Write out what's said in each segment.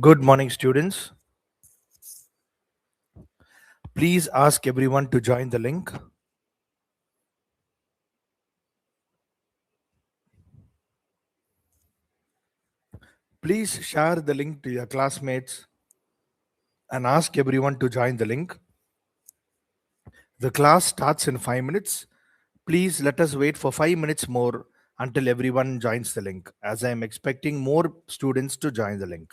Good morning, students. Please ask everyone to join the link. Please share the link to your classmates and ask everyone to join the link. The class starts in 5 minutes. Please let us wait for 5 minutes more until everyone joins the link, as I am expecting more students to join the link.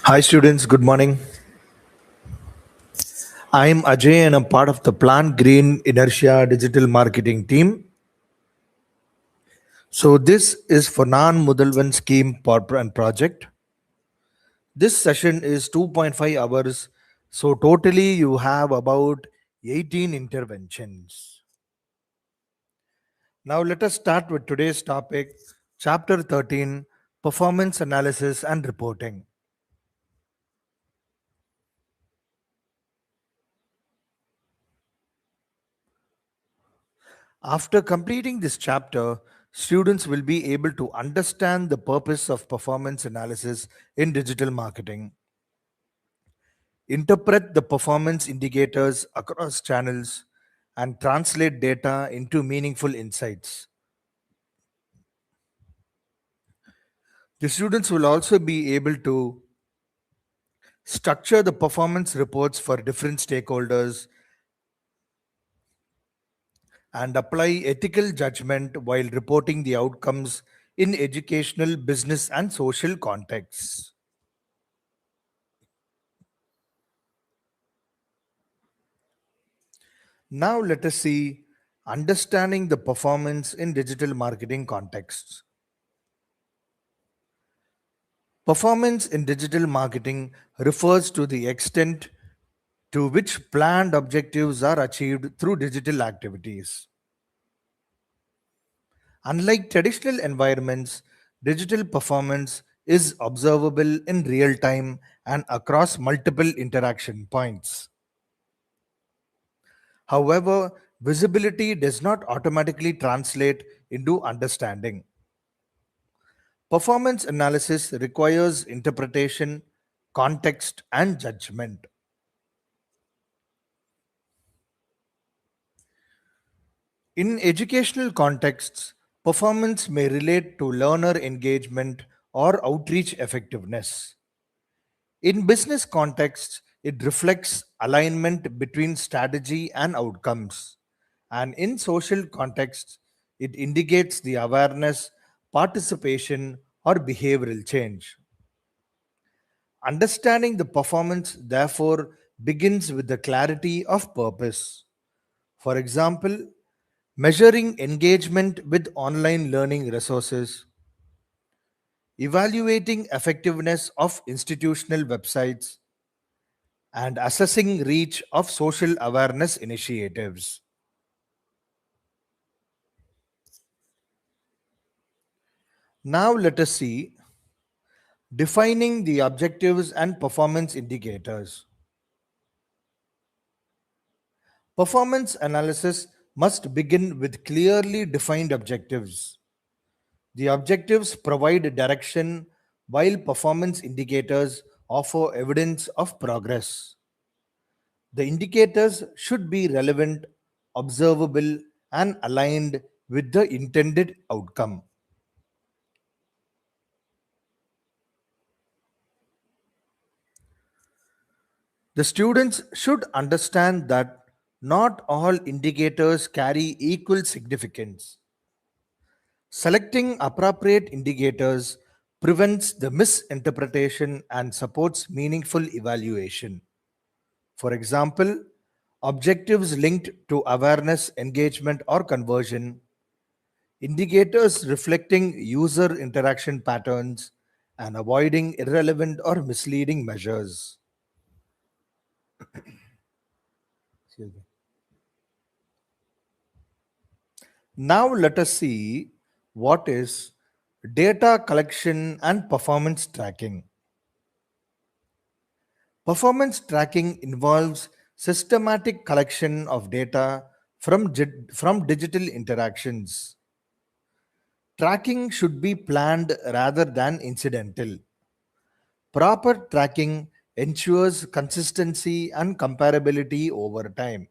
Hi, students. Good morning. I'm Ajay and I'm part of the Plant Green Inertia digital marketing team. So, this is for non Mudalvan scheme and project. This session is 2.5 hours. So, totally, you have about 18 interventions. Now, let us start with today's topic, Chapter 13, Performance Analysis and Reporting. After completing this chapter, students will be able to understand the purpose of performance analysis in digital marketing, interpret the performance indicators across channels, and translate data into meaningful insights. The students will also be able to structure the performance reports for different stakeholders and apply ethical judgment while reporting the outcomes in educational, business, and social contexts. Now let us see understanding the performance in digital marketing contexts. Performance in digital marketing refers to the extent to which planned objectives are achieved through digital activities. Unlike traditional environments, digital performance is observable in real time and across multiple interaction points. However, visibility does not automatically translate into understanding. Performance analysis requires interpretation, context, and judgment. In educational contexts, performance may relate to learner engagement or outreach effectiveness. In business contexts, it reflects alignment between strategy and outcomes. And in social contexts, it indicates the awareness, participation, or behavioral change. Understanding the performance, therefore, begins with the clarity of purpose. For example, measuring engagement with online learning resources, evaluating effectiveness of institutional websites, and assessing reach of social awareness initiatives. Now let us see defining the objectives and performance indicators. Performance analysis must begin with clearly defined objectives. The objectives provide direction while performance indicators offer evidence of progress. The indicators should be relevant, observable, and aligned with the intended outcome. The students should understand that not all indicators carry equal significance. Selecting appropriate indicators prevents the misinterpretation and supports meaningful evaluation. For example, objectives linked to awareness, engagement, or conversion, indicators reflecting user interaction patterns, and avoiding irrelevant or misleading measures. Excuse me. Now let us see what is data collection and performance tracking. Performance tracking involves systematic collection of data from digital interactions. Tracking should be planned rather than incidental. Proper tracking ensures consistency and comparability over time.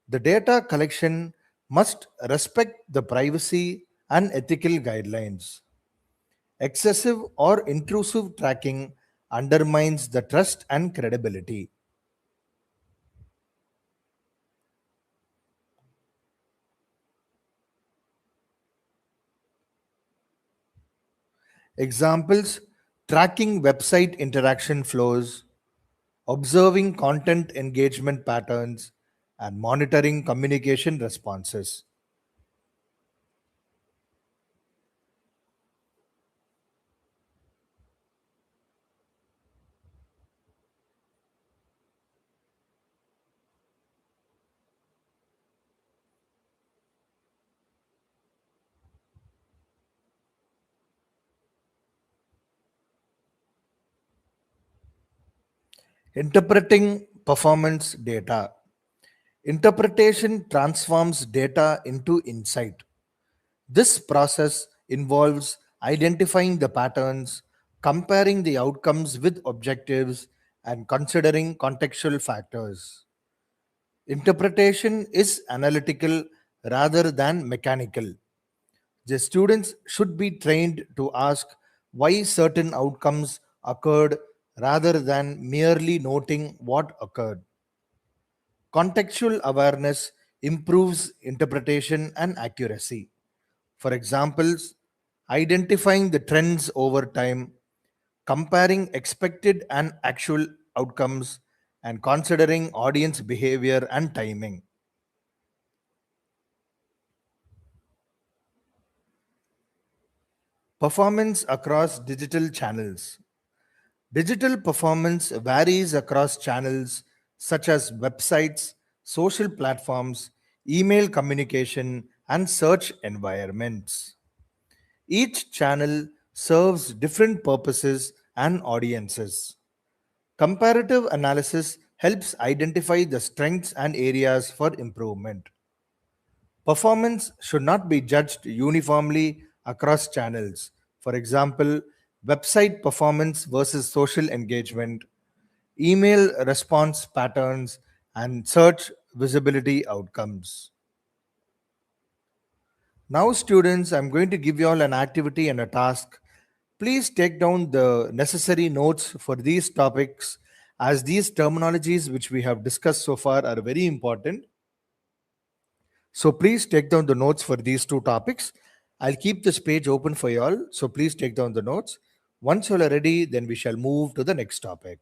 The data collection must respect the privacy and ethical guidelines. Excessive or intrusive tracking undermines the trust and credibility. Examples: tracking website interaction flows, observing content engagement patterns, and monitoring communication responses. Interpreting performance data. Interpretation transforms data into insight. This process involves identifying the patterns, comparing the outcomes with objectives, and considering contextual factors. Interpretation is analytical rather than mechanical. The students should be trained to ask why certain outcomes occurred rather than merely noting what occurred. Contextual awareness improves interpretation and accuracy. For examples, identifying the trends over time, comparing expected and actual outcomes, and considering audience behavior and timing. Performance across digital channels. Digital performance varies across channels such as websites, social platforms, email communication, and search environments. Each channel serves different purposes and audiences. Comparative analysis helps identify the strengths and areas for improvement. Performance should not be judged uniformly across channels. For example, website performance versus social engagement, email response patterns, and search visibility outcomes. Now, students, I'm going to give you all an activity and a task. Please take down the necessary notes for these topics, as these terminologies which we have discussed so far are very important. So please take down the notes for these two topics. I'll keep this page open for you all. So please take down the notes. Once you are ready, then we shall move to the next topic.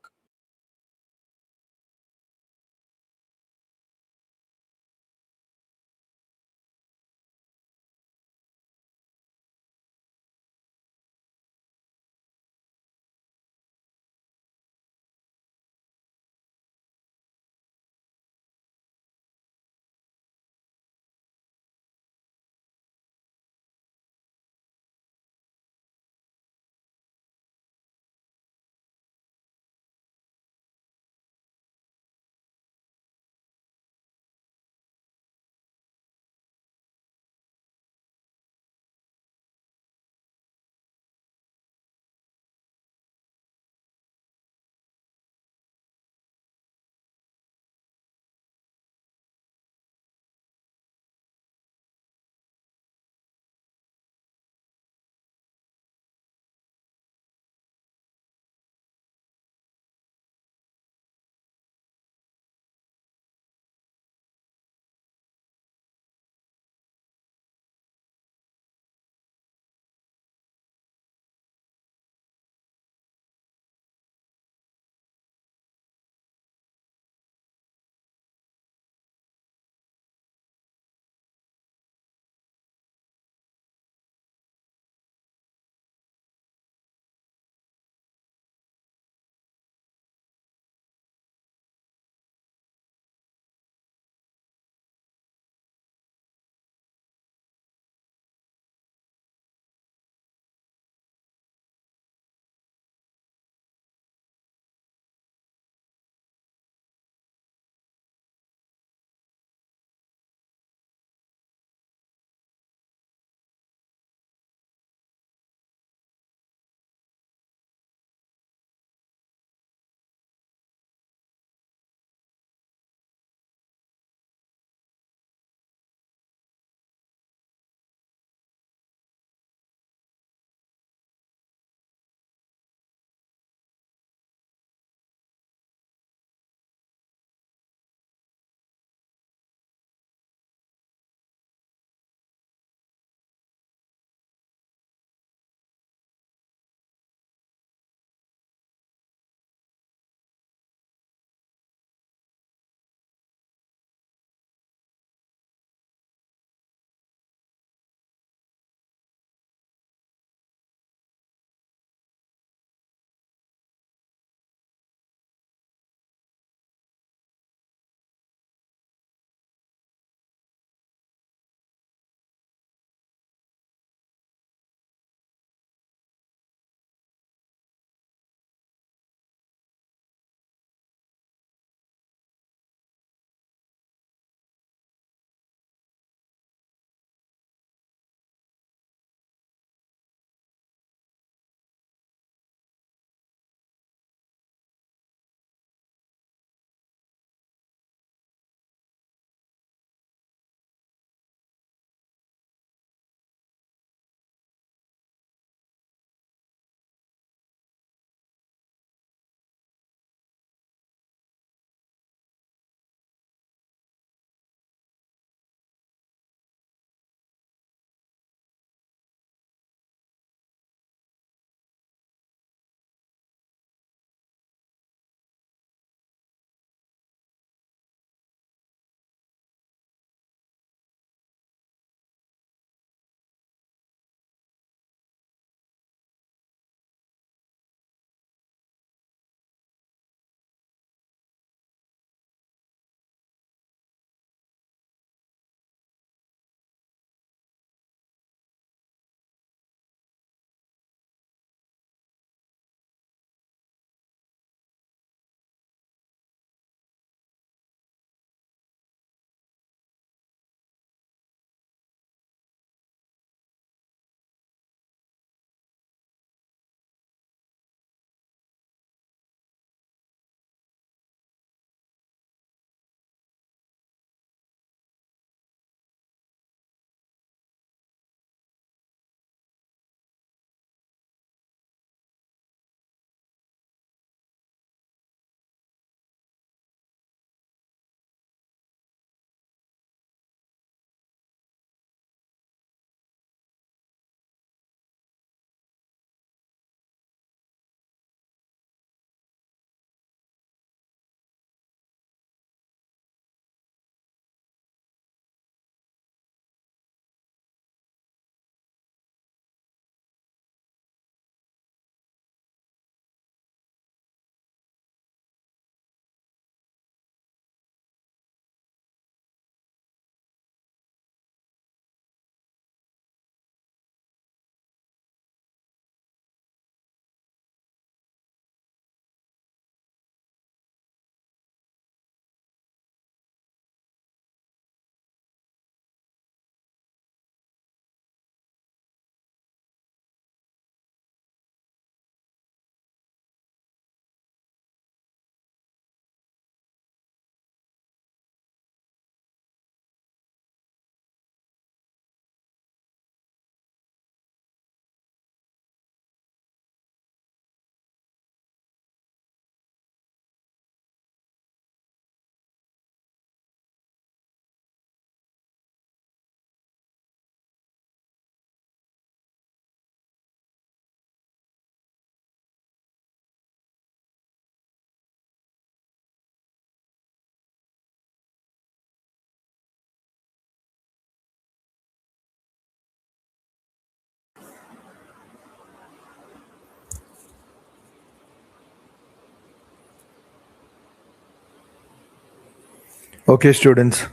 Okay, students.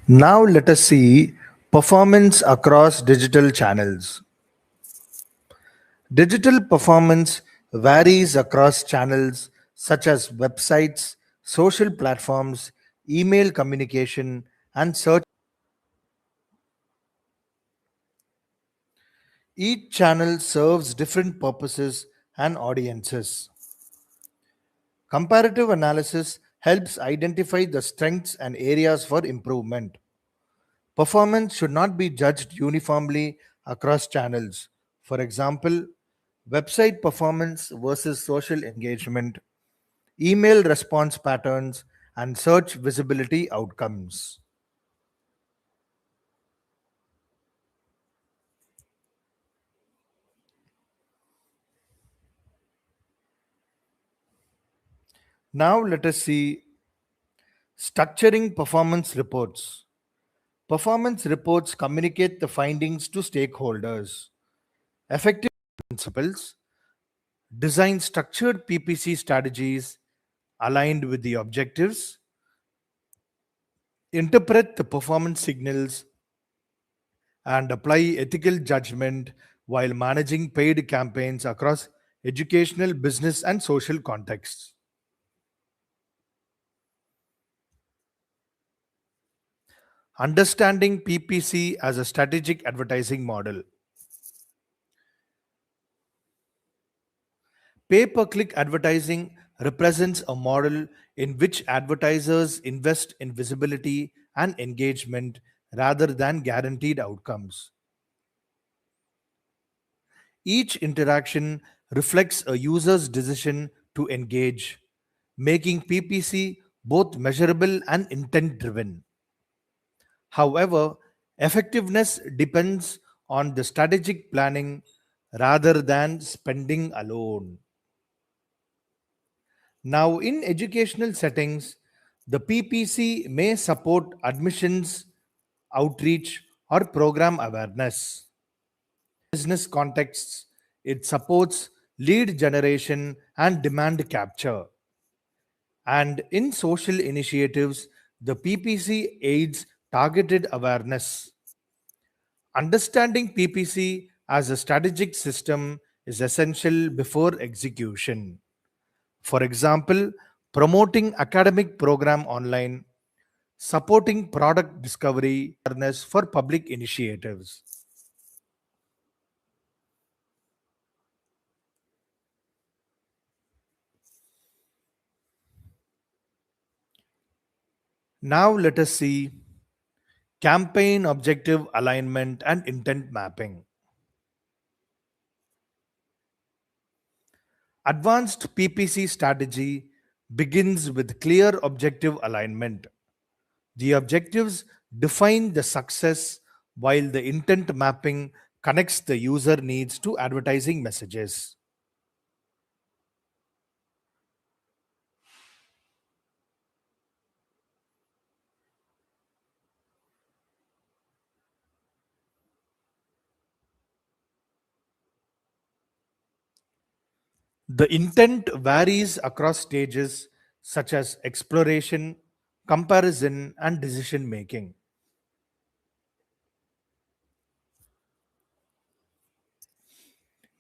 Now let us see performance across digital channels. Digital performance varies across channels such as websites, social platforms, email communication, and search. Each channel serves different purposes and audiences. Comparative analysis helps identify the strengths and areas for improvement. Performance should not be judged uniformly across channels. For example, website performance versus social engagement, email response patterns, and search visibility outcomes. Now let us see structuring performance reports. Performance reports communicate the findings to stakeholders. Effective principles design structured PPC strategies aligned with the objectives, interpret the performance signals, and apply ethical judgment while managing paid campaigns across educational, business, and social contexts. Understanding PPC as a strategic advertising model. Pay per click advertising represents a model in which advertisers invest in visibility and engagement rather than guaranteed outcomes. Each interaction reflects a user's decision to engage, making PPC both measurable and intent driven. However, effectiveness depends on the strategic planning rather than spending alone. Now, in educational settings, the PPC may support admissions, outreach, or program awareness. Business contexts, it supports lead generation and demand capture. And in social initiatives, the PPC aids targeted awareness. Understanding PPC as a strategic system is essential before execution. For example, promoting academic program online, supporting product discovery, awareness for public initiatives. Now let us see campaign objective alignment and intent mapping. Advanced PPC strategy begins with clear objective alignment. The objectives define the success while the intent mapping connects the user needs to advertising messages. The intent varies across stages such as exploration, comparison, and decision making.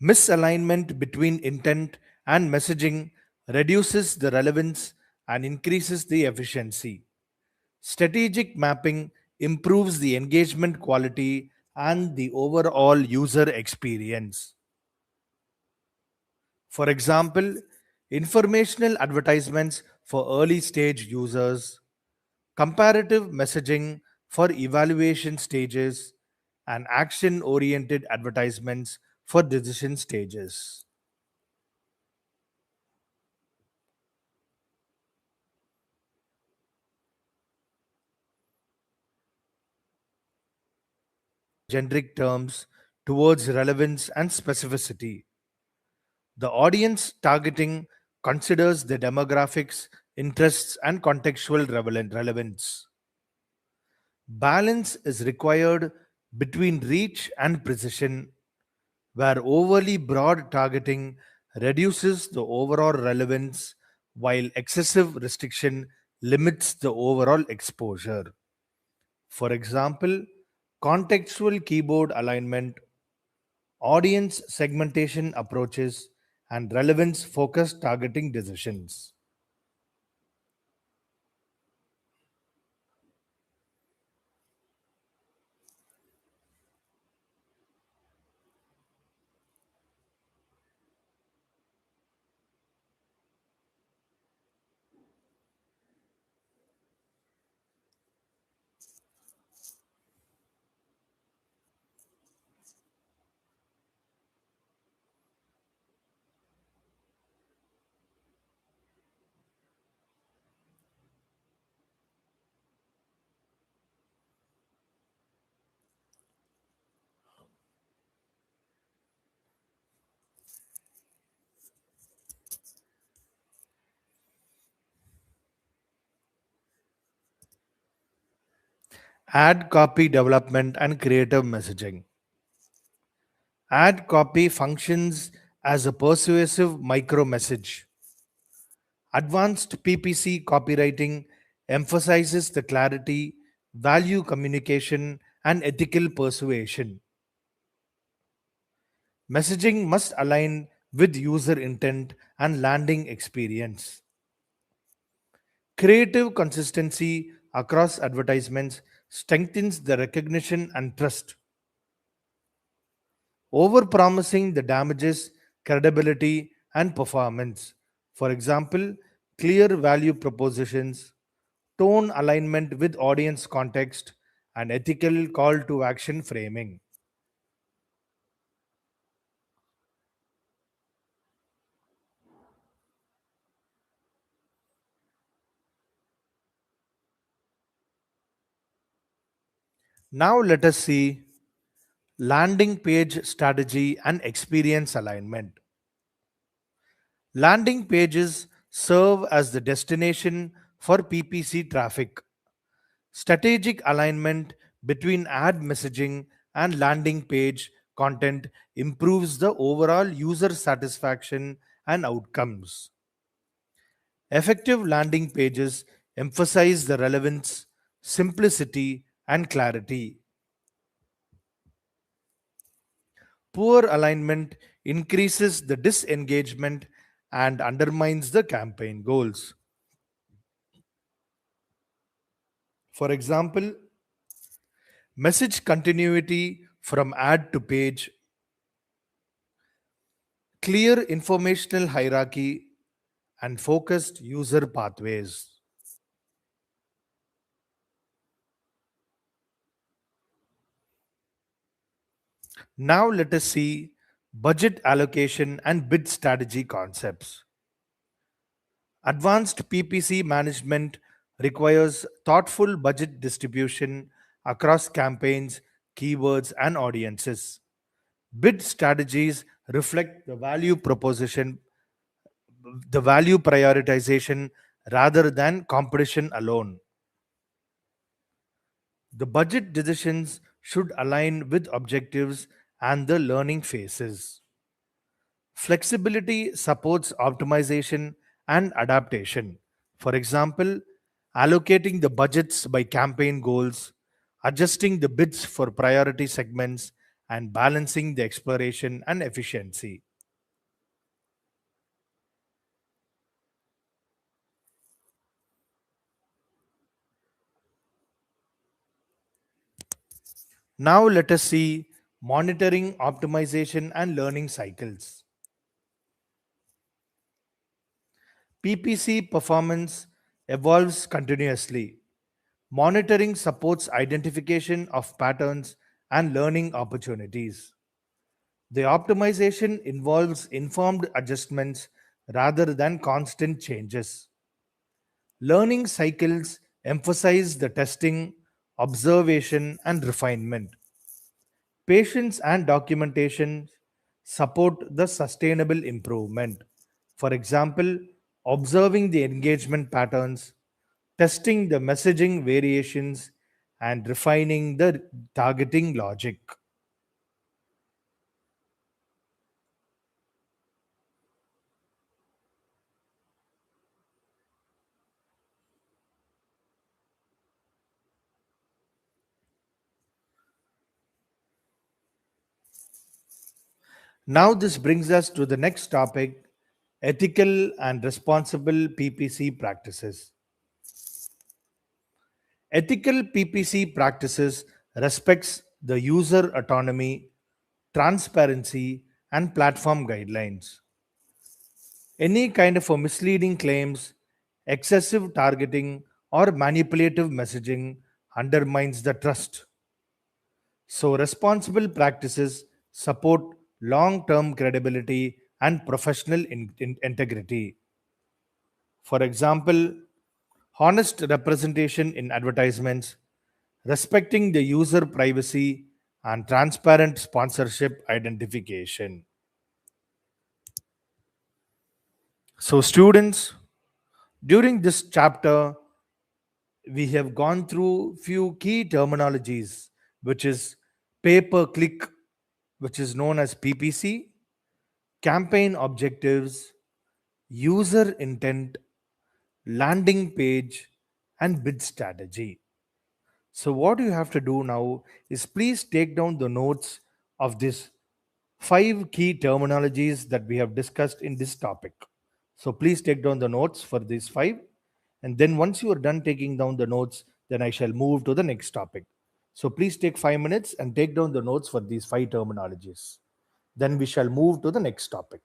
Misalignment between intent and messaging reduces the relevance and increases the efficiency. Strategic mapping improves the engagement quality and the overall user experience. For example, informational advertisements for early stage users, comparative messaging for evaluation stages, and action oriented advertisements for decision stages. Generic terms towards relevance and specificity. The audience targeting considers the demographics, interests, and contextual relevance. Balance is required between reach and precision, where overly broad targeting reduces the overall relevance while excessive restriction limits the overall exposure. For example, contextual keyboard alignment, audience segmentation approaches, and relevance focused targeting decisions. Ad copy development and creative messaging. Ad copy functions as a persuasive micro message. Advanced PPC copywriting emphasizes the clarity, value communication, and ethical persuasion. Messaging must align with user intent and landing experience. Creative consistency across advertisements strengthens the recognition and trust. Overpromising the damages credibility and performance. For example, clear value propositions, tone alignment with audience context, and ethical call to action framing. Now let us see landing page strategy and experience alignment. Landing pages serve as the destination for PPC traffic. Strategic alignment between ad messaging and landing page content improves the overall user satisfaction and outcomes. Effective landing pages emphasize the relevance, simplicity, and clarity. Poor alignment increases the disengagement and undermines the campaign goals. For example, message continuity from ad to page, clear informational hierarchy, and focused user pathways. Now let us see budget allocation and bid strategy concepts. Advanced PPC management requires thoughtful budget distribution across campaigns, keywords, and audiences. Bid strategies reflect the value prioritization rather than competition alone. The budget decisions should align with objectives and the learning phases. Flexibility supports optimization and adaptation. For example, allocating the budgets by campaign goals, adjusting the bids for priority segments, and balancing the exploration and efficiency. Now let us see monitoring, optimization, and learning cycles. PPC performance evolves continuously. Monitoring supports identification of patterns and learning opportunities. The optimization involves informed adjustments rather than constant changes. Learning cycles emphasize the testing, observation, and refinement. Patience and documentation support the sustainable improvement. For example, observing the engagement patterns, testing the messaging variations, and refining the targeting logic. Now, this brings us to the next topic, ethical and responsible PPC practices. Ethical PPC practices respects the user autonomy, transparency, and platform guidelines. Any kind of a misleading claims, excessive targeting, or manipulative messaging undermines the trust. So, responsible practices support long term credibility and professional integrity. For example, honest representation in advertisements, respecting the user privacy, and transparent sponsorship identification. So, students, during this chapter, we have gone through few key terminologies, which is pay per click, which is known as PPC, campaign objectives, user intent, landing page, and bid strategy. So, what you have to do now is please take down the notes of these five key terminologies that we have discussed in this topic. So, please take down the notes for these five. And then, once you are done taking down the notes, then I shall move to the next topic. So, please take 5 minutes and take down the notes for these five terminologies. Then we shall move to the next topic.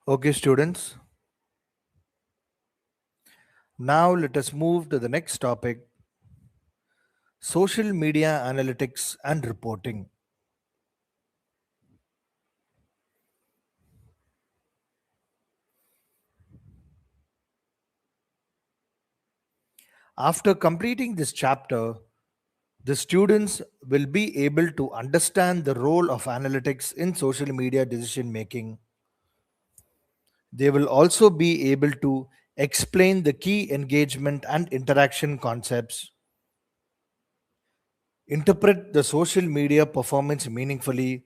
Okay, students, now let us move to the next topic: social media analytics and reporting. After completing this chapter, the students will be able to understand the role of analytics in social media decision making. They will also be able to explain the key engagement and interaction concepts, interpret the social media performance meaningfully,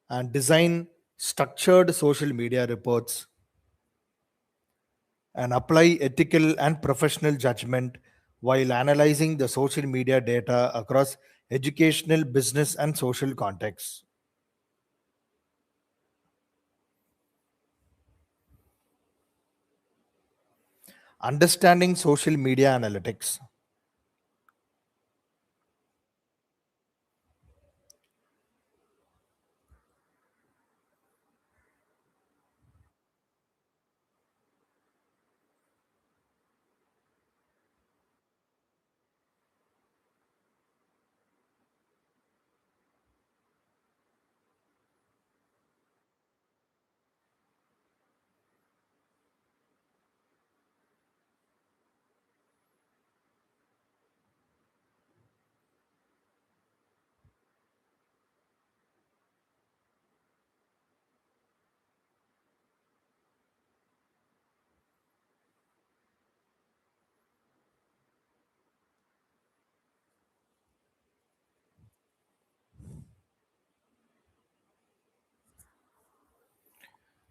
and design structured social media reports, and apply ethical and professional judgment while analyzing the social media data across educational, business, and social contexts. Understanding social media analytics.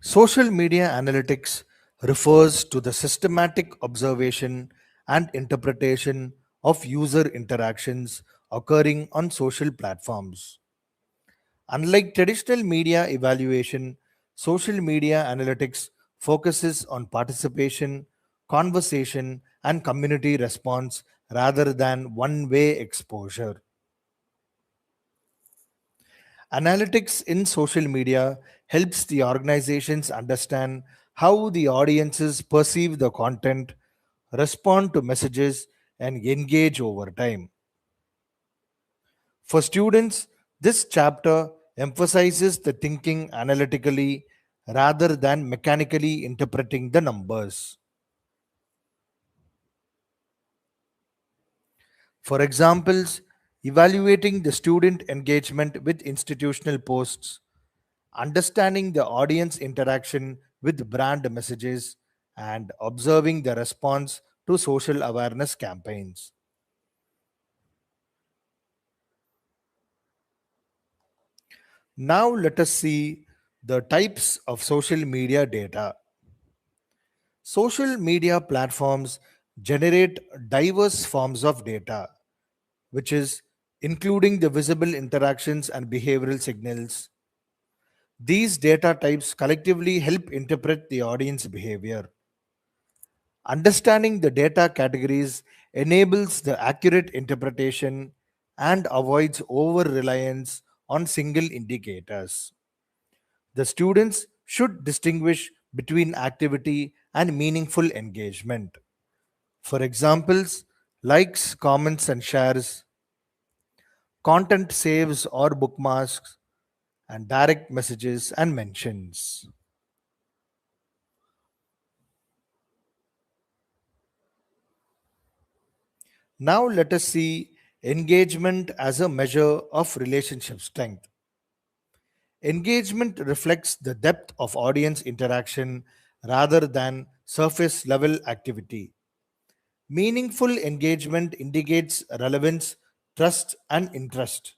Social media analytics refers to the systematic observation and interpretation of user interactions occurring on social platforms. Unlike traditional media evaluation, social media analytics focuses on participation, conversation, and community response rather than one way exposure. Analytics in social media helps the organizations understand how the audiences perceive the content, respond to messages, and engage over time. For students, this chapter emphasizes the thinking analytically rather than mechanically interpreting the numbers. For examples, evaluating the student engagement with institutional posts, understanding the audience interaction with brand messages, and observing the response to social awareness campaigns. Now, let us see the types of social media data. Social media platforms generate diverse forms of data, which is including the visible interactions and behavioral signals. These data types collectively help interpret the audience behavior. Understanding the data categories enables the accurate interpretation and avoids over reliance on single indicators. The students should distinguish between activity and meaningful engagement. For examples, likes, comments, and shares, content saves or bookmarks, and direct messages and mentions. Now, let us see engagement as a measure of relationship strength. Engagement reflects the depth of audience interaction rather than surface level activity. Meaningful engagement indicates relevance, trust, and interest.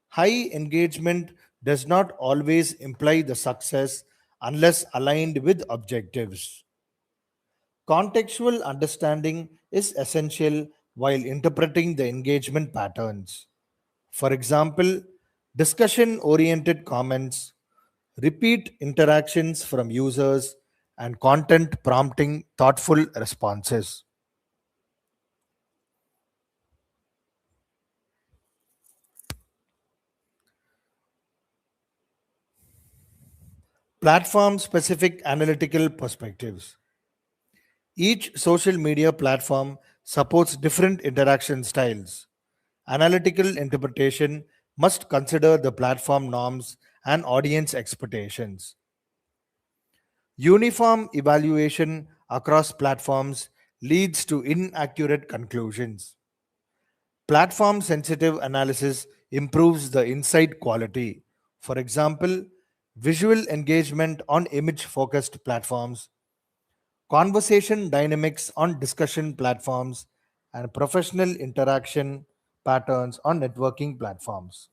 High engagement does not always imply the success unless aligned with objectives. Contextual understanding is essential while interpreting the engagement patterns. For example, discussion oriented comments, repeat interactions from users, and content prompting thoughtful responses. Platform specific analytical perspectives. Each social media platform supports different interaction styles. Analytical interpretation must consider the platform norms and audience expectations. Uniform evaluation across platforms leads to inaccurate conclusions. Platform sensitive analysis improves the insight quality. For example, visual engagement on image focused platforms, conversation dynamics on discussion platforms, and professional interaction patterns on networking platforms.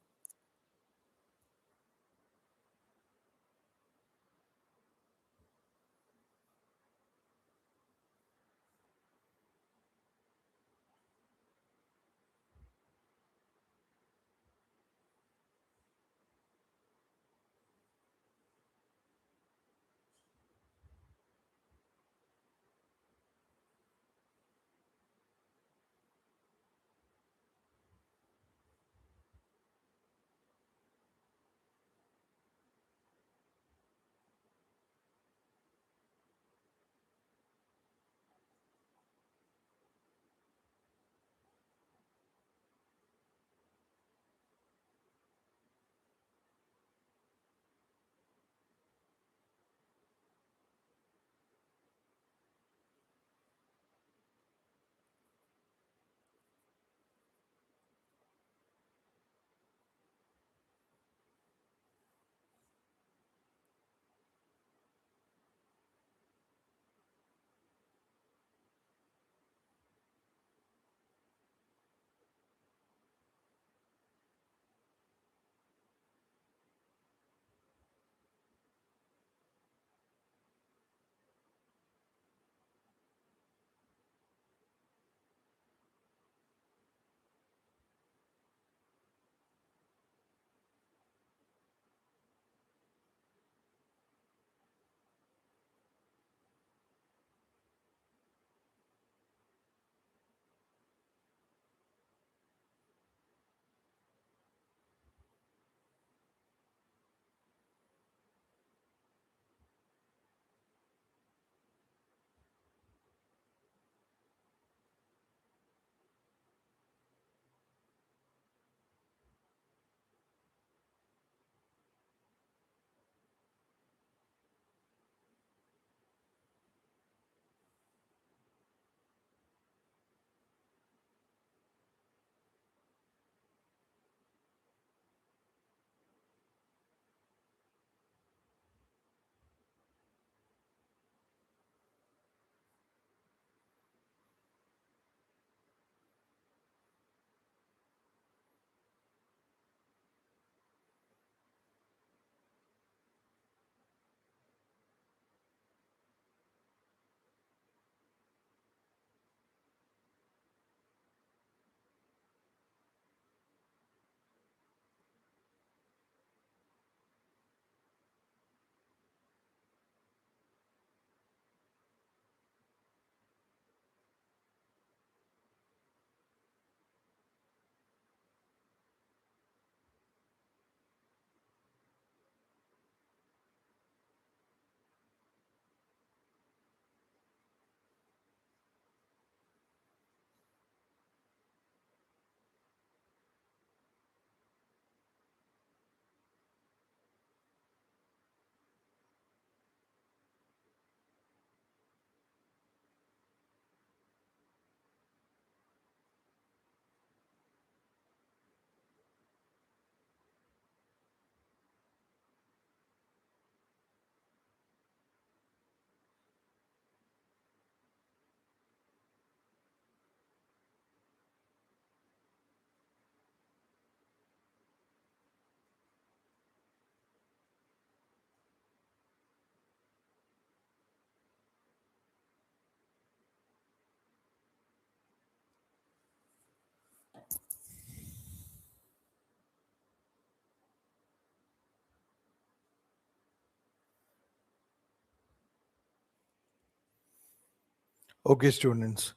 Okay, students.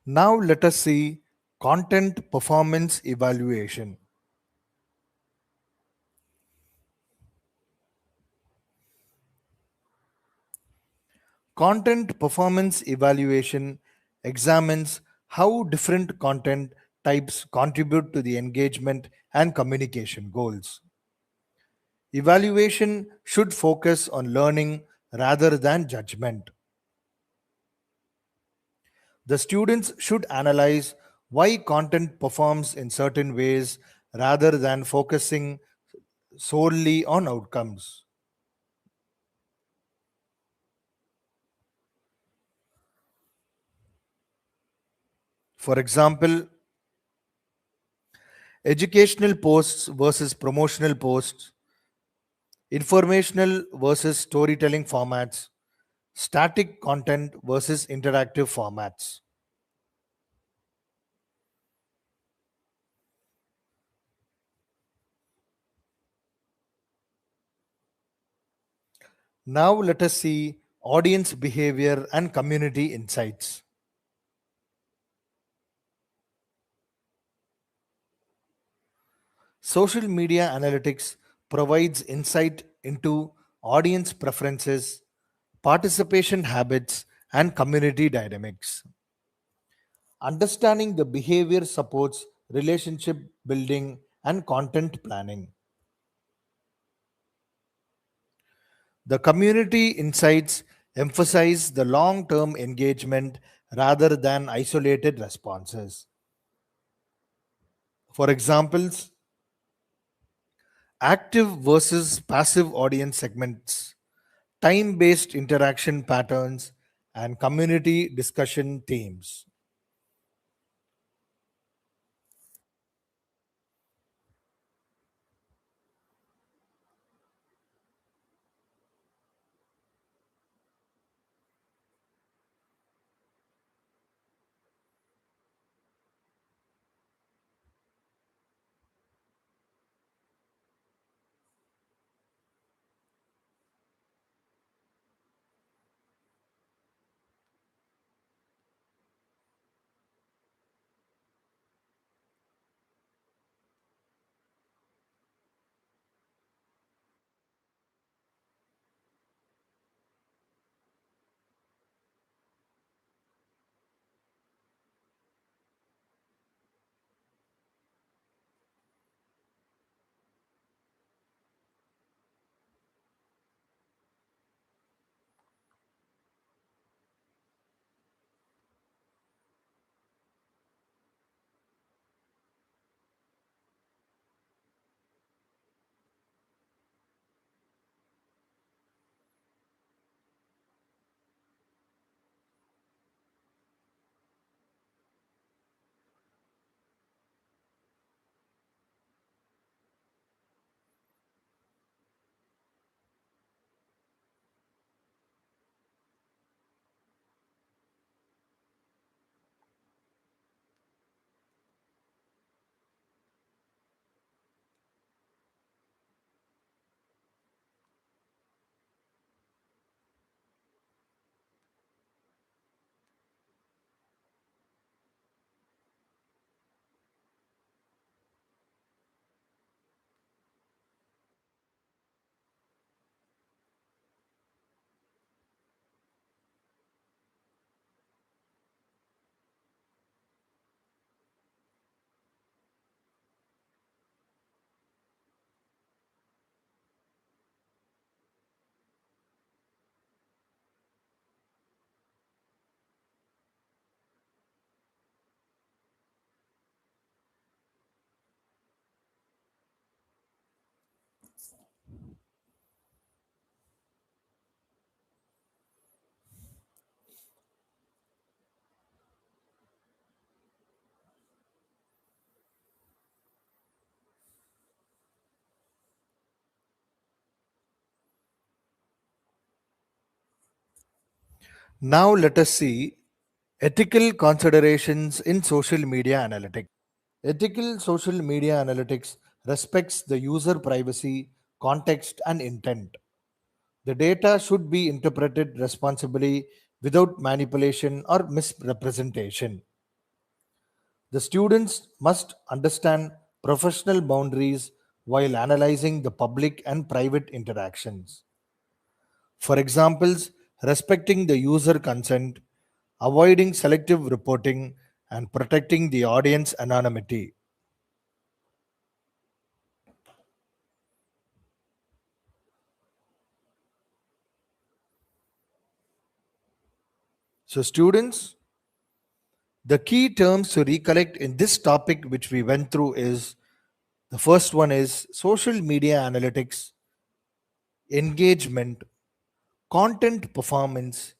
Now let us see content performance evaluation. Content performance evaluation examines how different content types contribute to the engagement and communication goals. Evaluation should focus on learning rather than judgment. The students should analyze why content performs in certain ways rather than focusing solely on outcomes. For example, educational posts versus promotional posts, informational versus storytelling formats, static content versus interactive formats. Now let us see audience behavior and community insights. Social media analytics provides insight into audience preferences, participation habits, and community dynamics. Understanding the behavior supports relationship building and content planning. The community insights emphasize the long term engagement rather than isolated responses. For examples, active versus passive audience segments, time based interaction patterns, and community discussion themes. Now let us see ethical considerations in social media analytics. Ethical social media analytics respects the user privacy, context, and intent. The data should be interpreted responsibly without manipulation or misrepresentation. The students must understand professional boundaries while analyzing the public and private interactions. For examples, respecting the user consent, avoiding selective reporting, and protecting the audience anonymity. So, students, the key terms to recollect in this topic which we went through is the first one is social media analytics, engagement, content performance,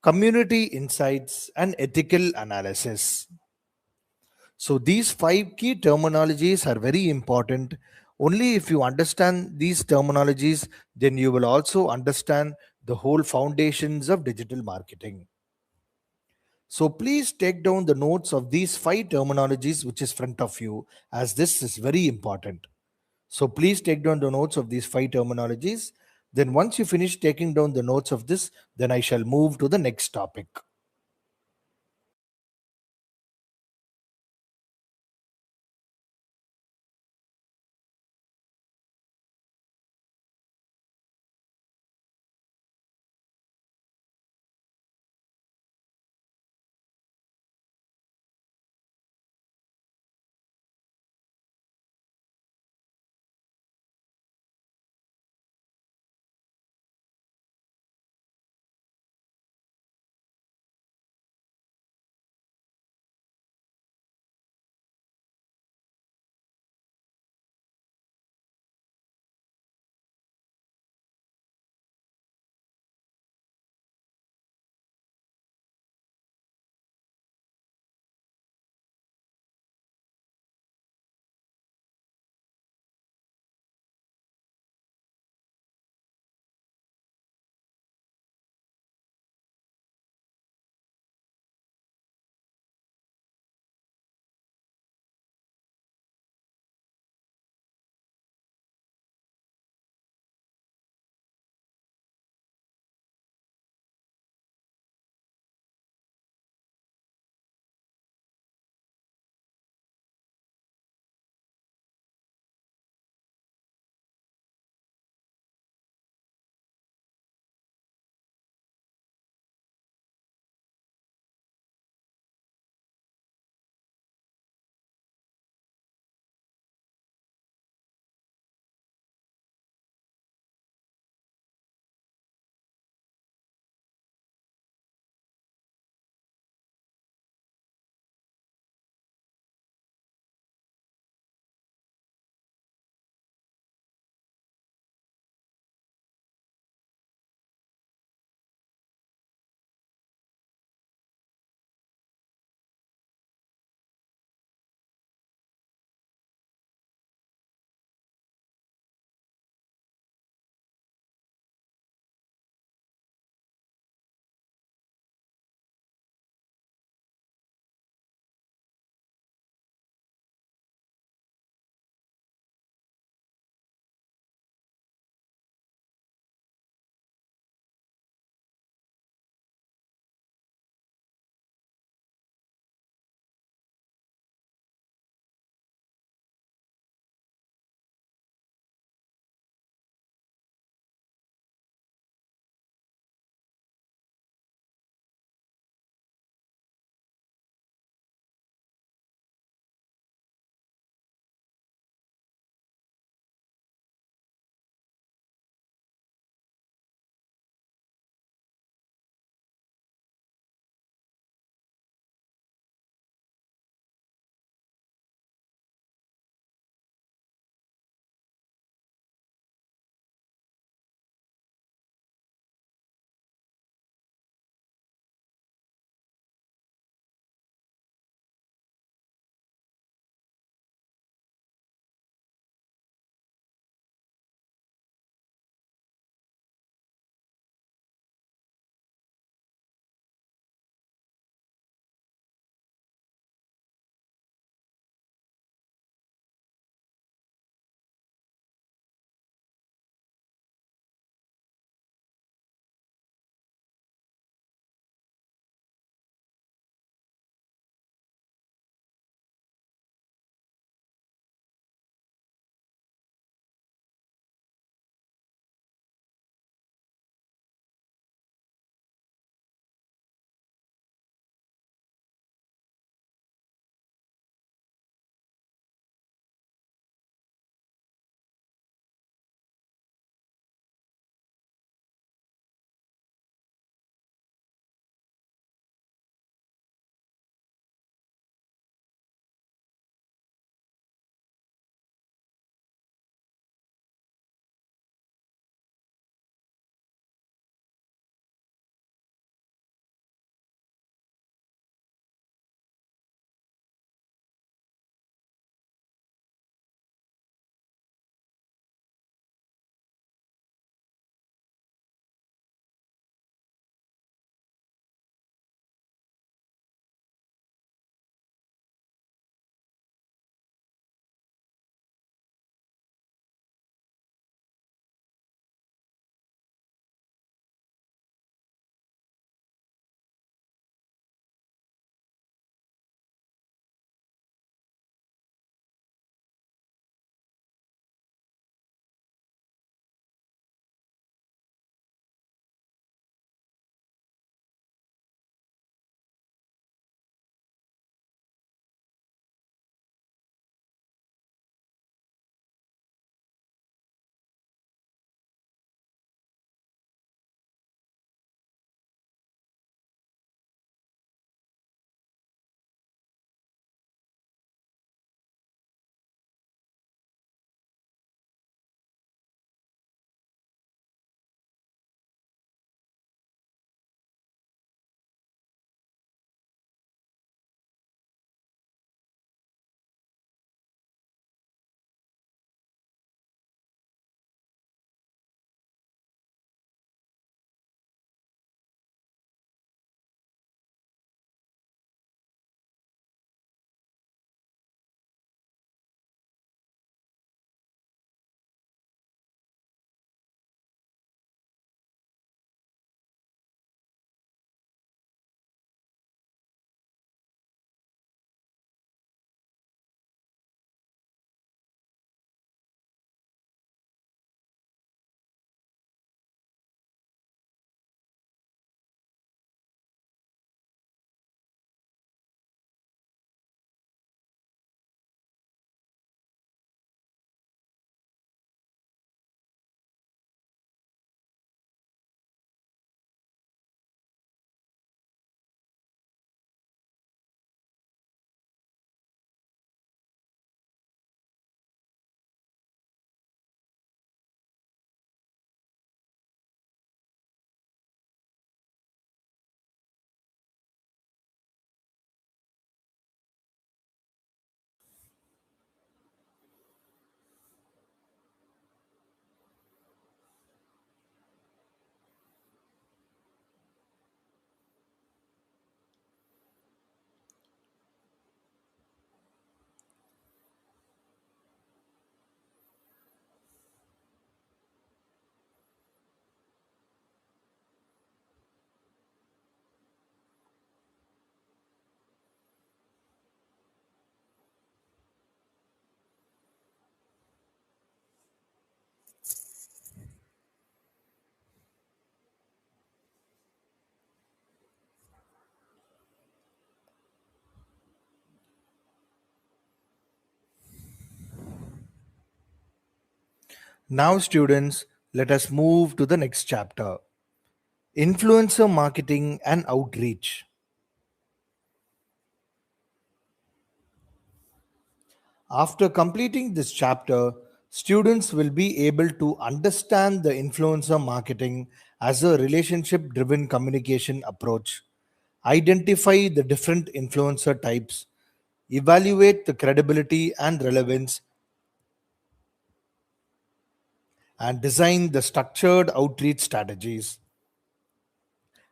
community insights, and ethical analysis. So these five key terminologies are very important. Only if you understand these terminologies, then you will also understand the whole foundations of digital marketing. So please take down the notes of these five terminologies which is front of you, as this is very important. So please take down the notes of these five terminologies. Then once you finish taking down the notes of this, then I shall move to the next topic. Now, students, let us move to the next chapter: influencer marketing and outreach. After completing this chapter, students will be able to understand the influencer marketing as a relationship driven communication approach, identify the different influencer types, evaluate the credibility and relevance, and design the structured outreach strategies,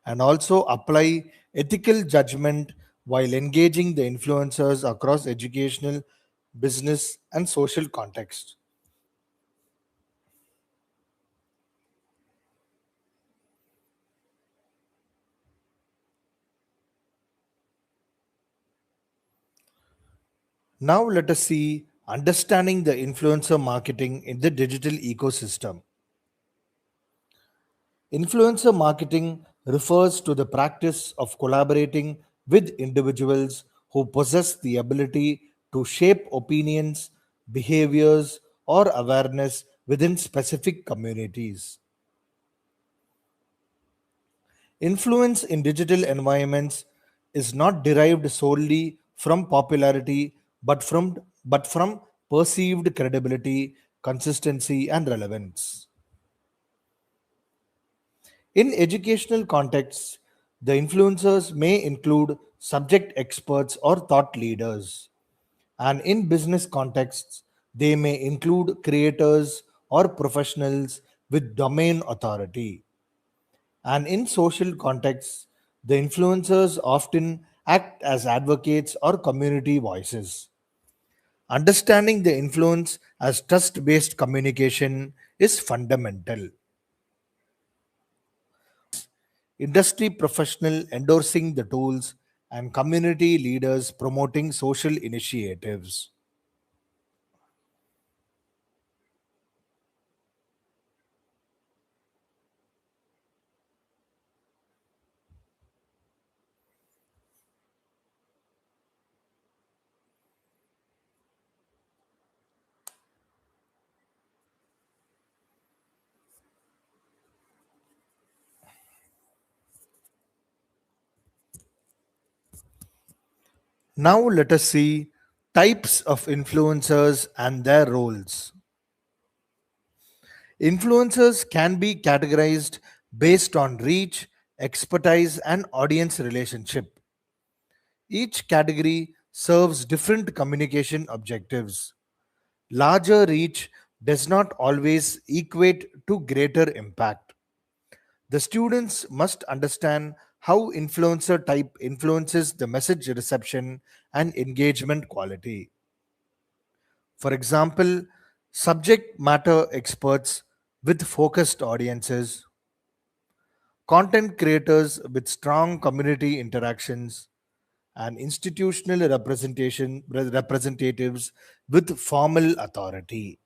and also apply ethical judgment while engaging the influencers across educational, business, and social contexts. Now, let us see understanding the influencer marketing in the digital ecosystem. Influencer marketing refers to the practice of collaborating with individuals who possess the ability to shape opinions, behaviors, or awareness within specific communities. Influence in digital environments is not derived solely from popularity but from perceived credibility, consistency, and relevance. In educational contexts, the influencers may include subject experts or thought leaders, and in business contexts, they may include creators or professionals with domain authority. And in social contexts, the influencers often act as advocates or community voices. Understanding the influence as trust based communication is fundamental. Industry professional endorsing the tools, and community leaders promoting social initiatives. Now, let us see types of influencers and their roles. Influencers can be categorized based on reach, expertise, and audience relationship. Each category serves different communication objectives. Larger reach does not always equate to greater impact. The students must understand how influencer type influences the message reception and engagement quality. For example, subject matter experts with focused audiences, content creators with strong community interactions, and institutional representatives with formal authority.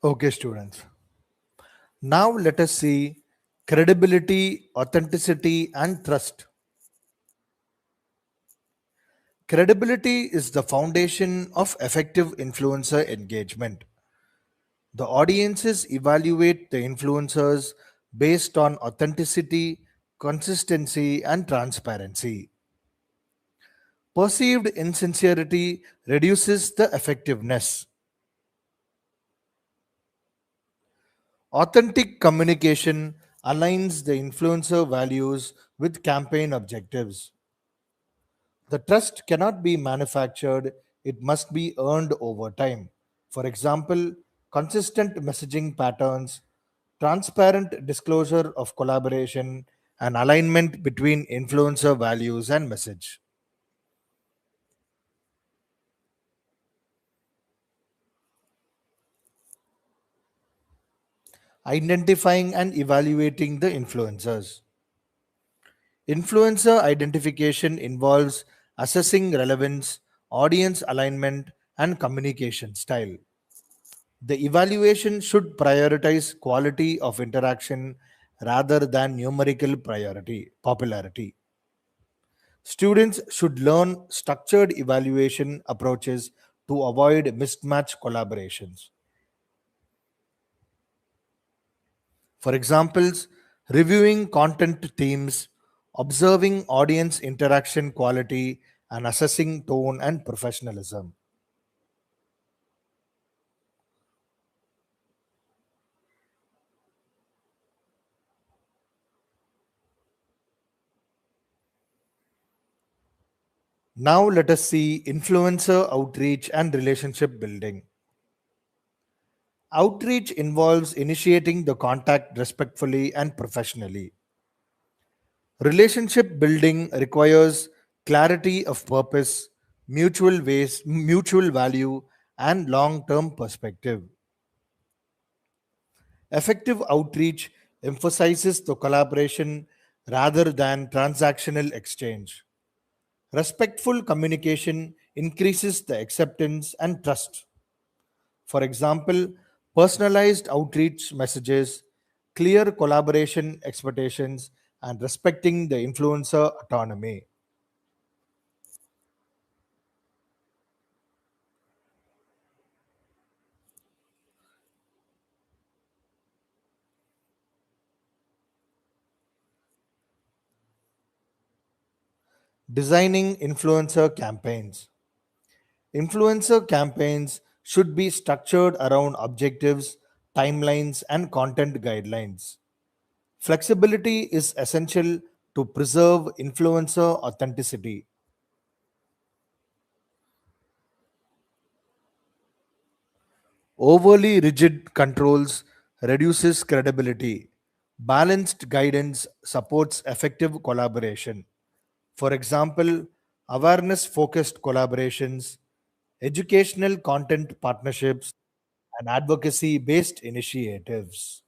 Okay, students. Now let us see credibility, authenticity, and trust. Credibility is the foundation of effective influencer engagement. The audiences evaluate the influencers based on authenticity, consistency, and transparency. Perceived insincerity reduces the effectiveness. Authentic communication aligns the influencer values with campaign objectives. The trust cannot be manufactured, it must be earned over time. For example, consistent messaging patterns, transparent disclosure of collaboration, and alignment between influencer values and message. Identifying and evaluating the influencers. Influencer identification involves assessing relevance, audience alignment, and communication style. The evaluation should prioritize quality of interaction rather than numerical priority popularity. Students should learn structured evaluation approaches to avoid mismatch collaborations. For examples, reviewing content themes, observing audience interaction quality, and assessing tone and professionalism. Now let us see influencer outreach and relationship building. Outreach involves initiating the contact respectfully and professionally. Relationship building requires clarity of purpose, mutual value, and long-term perspective. Effective outreach emphasizes the collaboration rather than transactional exchange. Respectful communication increases the acceptance and trust. For example, personalized outreach messages, clear collaboration expectations, and respecting the influencer autonomy. Designing influencer campaigns. Influencer campaigns should be structured around objectives, timelines, and content guidelines. Flexibility is essential to preserve influencer authenticity. Overly rigid controls reduces credibility. Balanced guidance supports effective collaboration. For example, awareness focused collaborations, educational content partnerships, and advocacy based initiatives.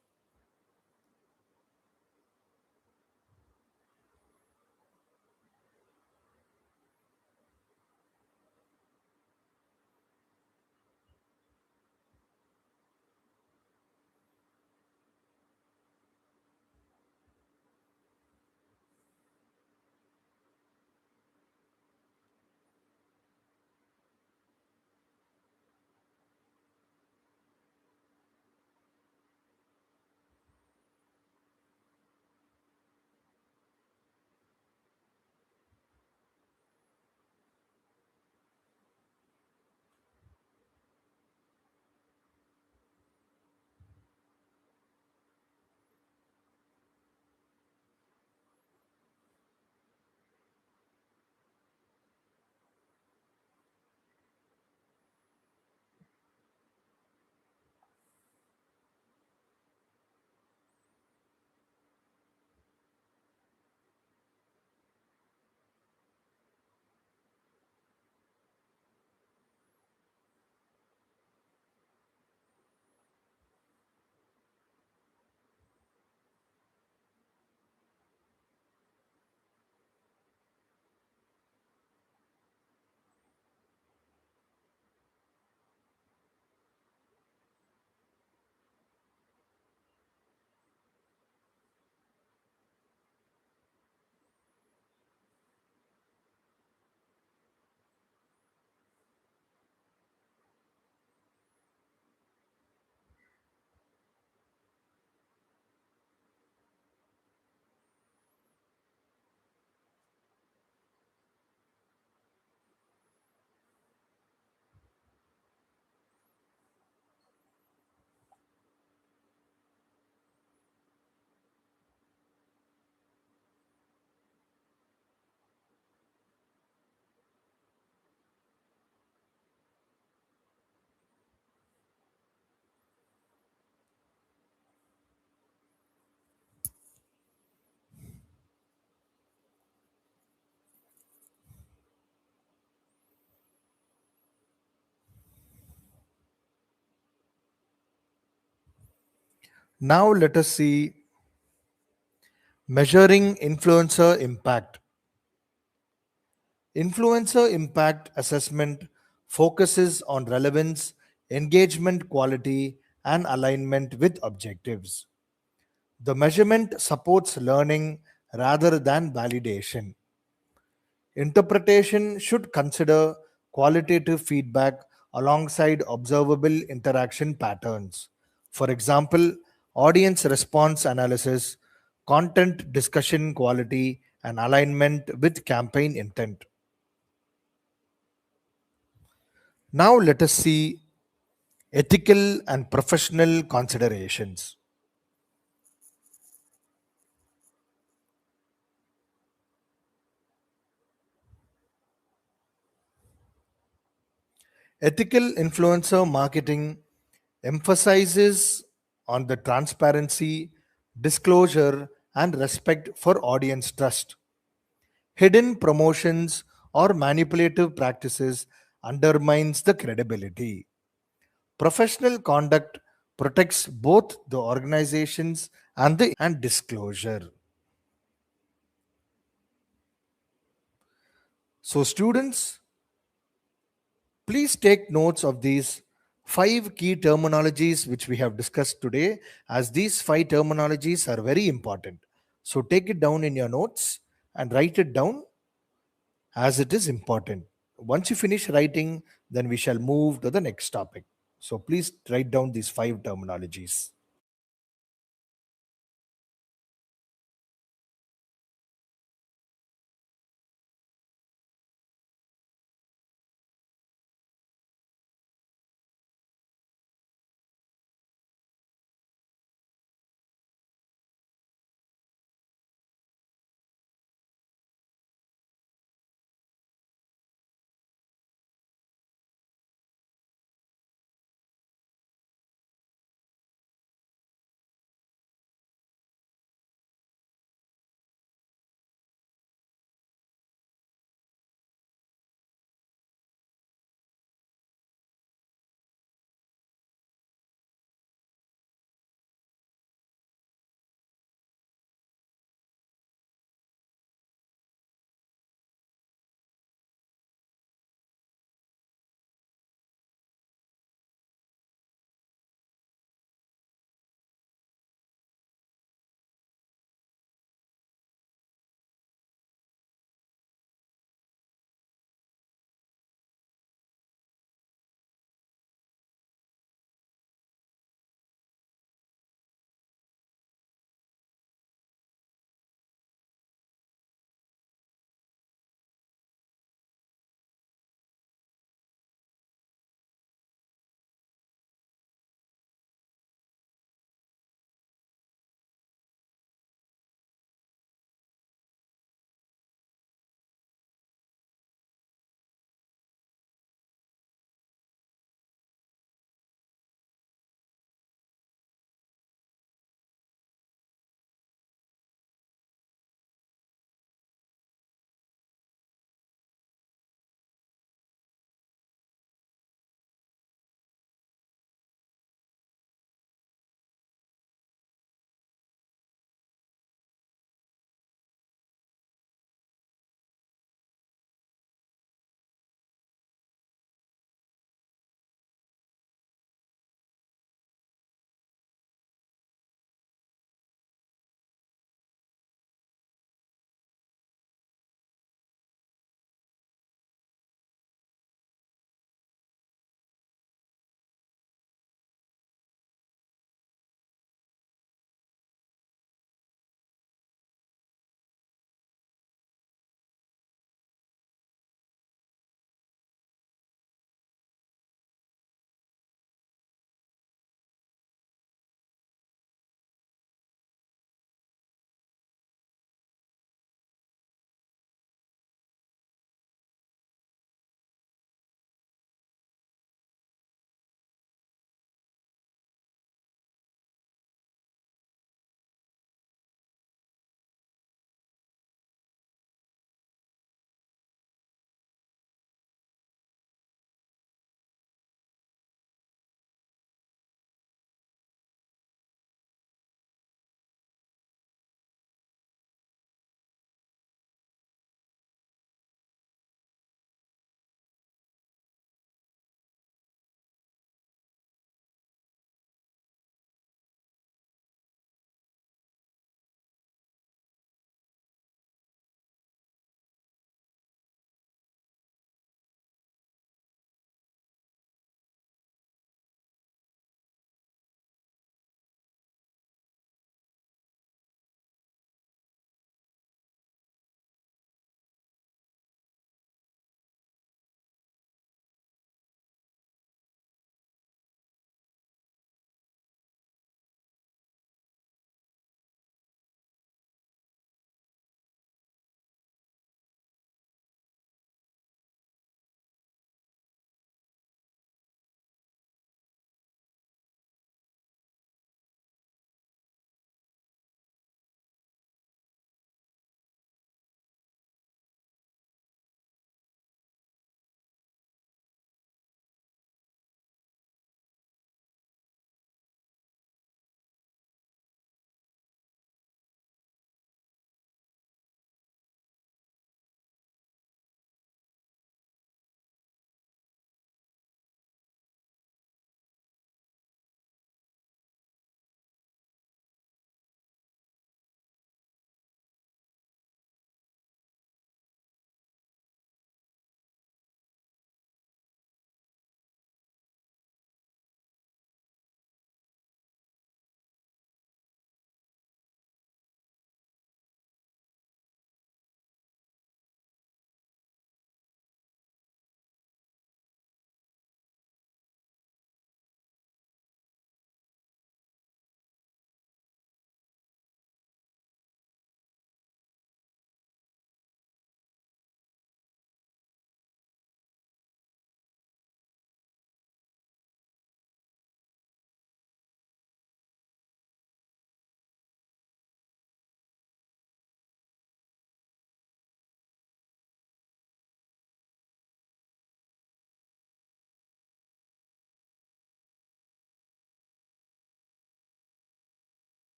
Now let us see measuring influencer impact. Influencer impact assessment focuses on relevance, engagement quality, and alignment with objectives. The measurement supports learning rather than validation. Interpretation should consider qualitative feedback alongside observable interaction patterns. For example, audience response analysis, content discussion quality, and alignment with campaign intent. Now, let us see ethical and professional considerations. Ethical influencer marketing emphasizes on the transparency, disclosure, and respect for audience trust. Hidden promotions or manipulative practices undermines the credibility. Professional conduct protects both the organizations and disclosure. So students, please take notes of these five key terminologies which we have discussed today, as these five terminologies are very important. So take it down in your notes and write it down as it is important. Once you finish writing, then we shall move to the next topic. So please write down these five terminologies.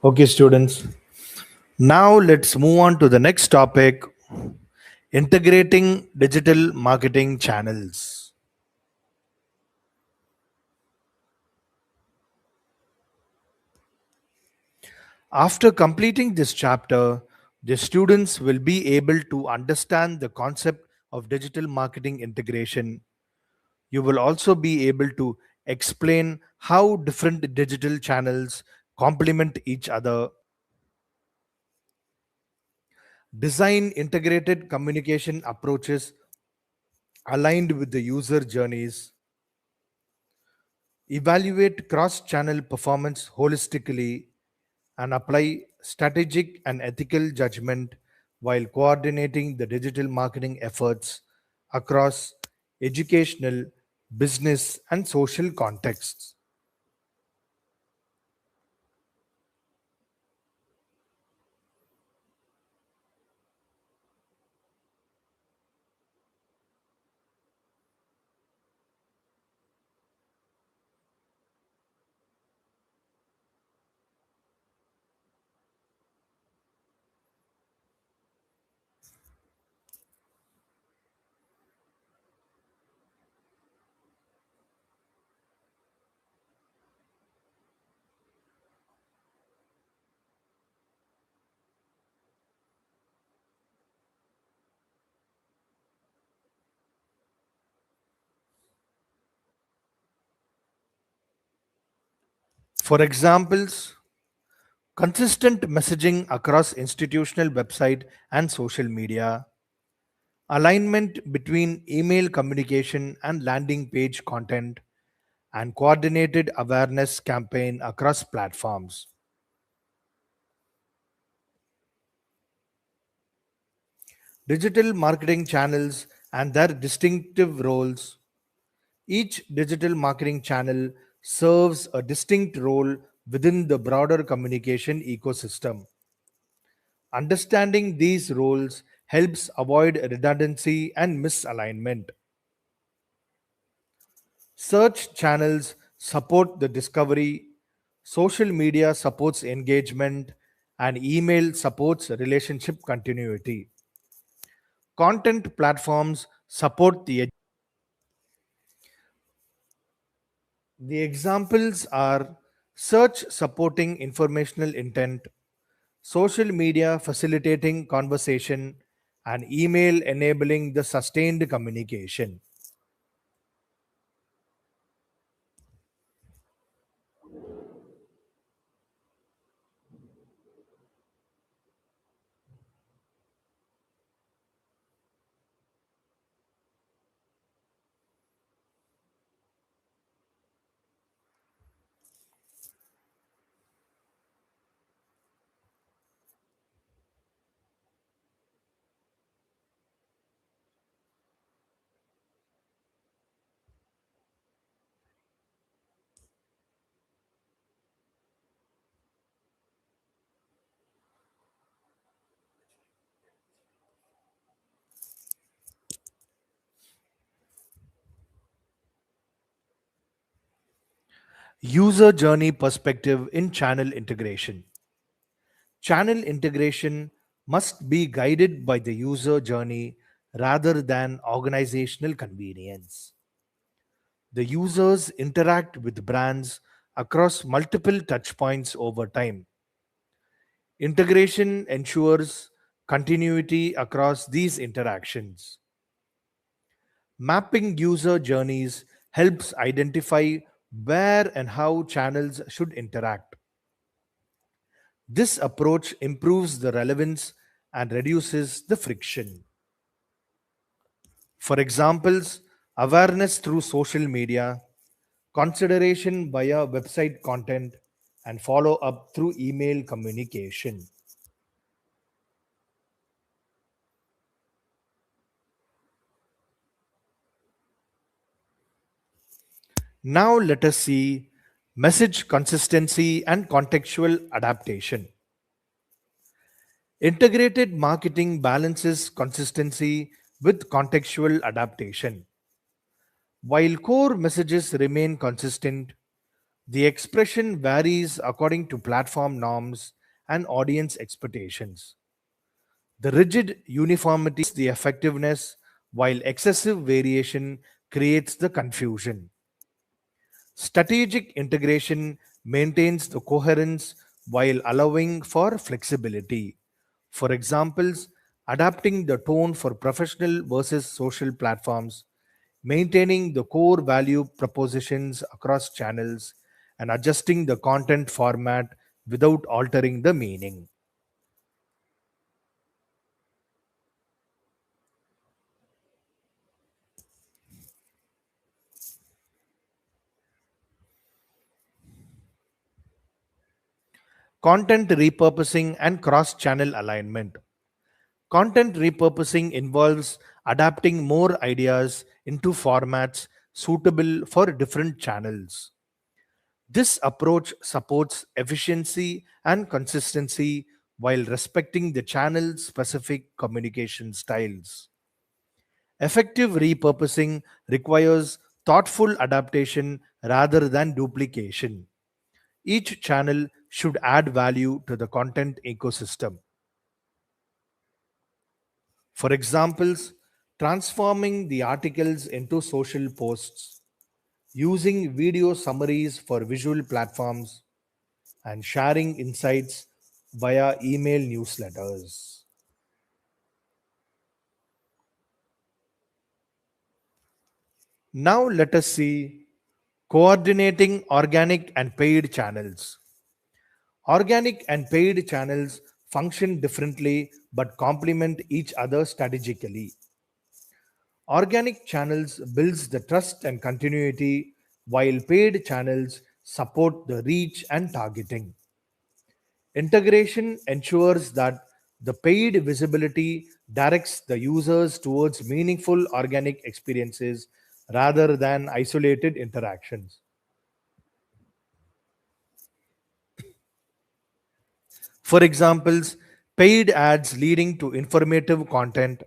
Okay, students. Now let's move on to the next topic, integrating digital marketing channels. After completing this chapter, the students will be able to understand the concept of digital marketing integration. You will also be able to explain how different digital channels complement each other, design integrated communication approaches aligned with the user journeys, evaluate cross channel performance holistically, and apply strategic and ethical judgment while coordinating the digital marketing efforts across educational, business, and social contexts. For examples, consistent messaging across institutional website and social media, alignment between email communication and landing page content, and coordinated awareness campaign across platforms. Digital marketing channels and their distinctive roles. Each digital marketing channel serves a distinct role within the broader communication ecosystem. Understanding these roles helps avoid redundancy and misalignment. Search channels support the discovery, social media supports engagement, and email supports relationship continuity. Content platforms support the examples are search supporting informational intent, social media facilitating conversation, and email enabling the sustained communication. User journey perspective in channel integration. Channel integration must be guided by the user journey rather than organizational convenience. The users interact with brands across multiple touchpoints over time. Integration ensures continuity across these interactions. Mapping user journeys helps identify where and how channels should interact. This approach improves the relevance and reduces the friction. For examples, awareness through social media, consideration via website content, and follow up through email communication. Now let us see message consistency and contextual adaptation. Integrated marketing balances consistency with contextual adaptation. While core messages remain consistent, The expression varies according to platform norms and audience expectations. The rigid uniformity the effectiveness, while excessive variation creates the confusion. Strategic integration maintains the coherence while allowing for flexibility. For examples, adapting the tone for professional versus social platforms, maintaining the core value propositions across channels, and adjusting the content format without altering the meaning. Content repurposing and cross channel alignment. Content repurposing involves adapting more ideas into formats suitable for different channels. This approach supports efficiency and consistency while respecting the channel specific communication styles. Effective repurposing requires thoughtful adaptation rather than duplication. Each channel should add value to the content ecosystem. For examples, transforming the articles into social posts, using video summaries for visual platforms, and sharing insights via email newsletters. Now let us see coordinating organic and paid channels. Organic and paid channels function differently but complement each other strategically. Organic channels builds the trust and continuity while paid channels support the reach and targeting. Integration ensures that the paid visibility directs the users towards meaningful organic experiences rather than isolated interactions. For examples, paid ads leading to informative content,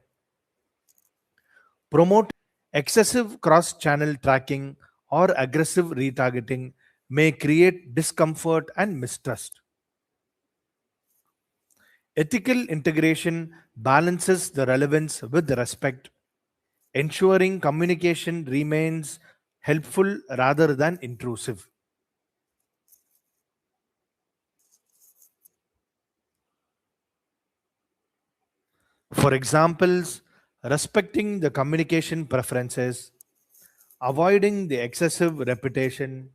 promote excessive cross channel tracking, or aggressive retargeting may create discomfort and mistrust. Ethical integration balances the relevance with respect, ensuring communication remains helpful rather than intrusive. For examples, respecting the communication preferences, avoiding the excessive repetition,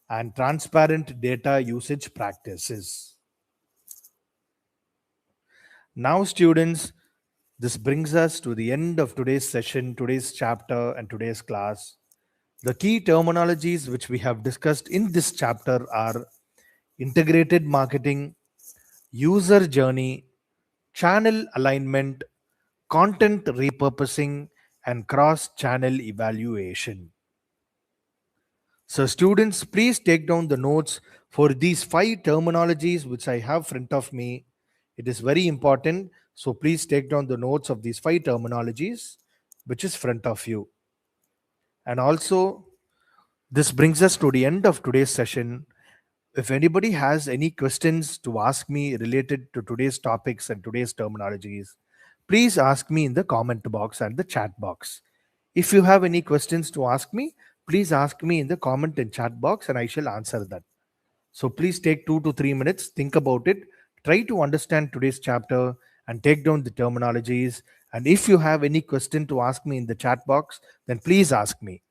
and transparent data usage practices. Now, students, this brings us to the end of today's session, today's chapter, and today's class. The key terminologies which we have discussed in this chapter are integrated marketing, user journey, channel alignment, content repurposing, and cross channel evaluation. So, students, please take down the notes for these five terminologies which I have front of me. It is very important. So, please take down the notes of these five terminologies which is front of you. And also, this brings us to the end of today's session. If anybody has any questions to ask me related to today's topics and today's terminologies, please ask me in the comment box and the chat box. If you have any questions to ask me, please ask me in the comment and chat box and I shall answer that. So please take 2 to 3 minutes, think about it, try to understand today's chapter and take down the terminologies. And if you have any question to ask me in the chat box, then please ask me.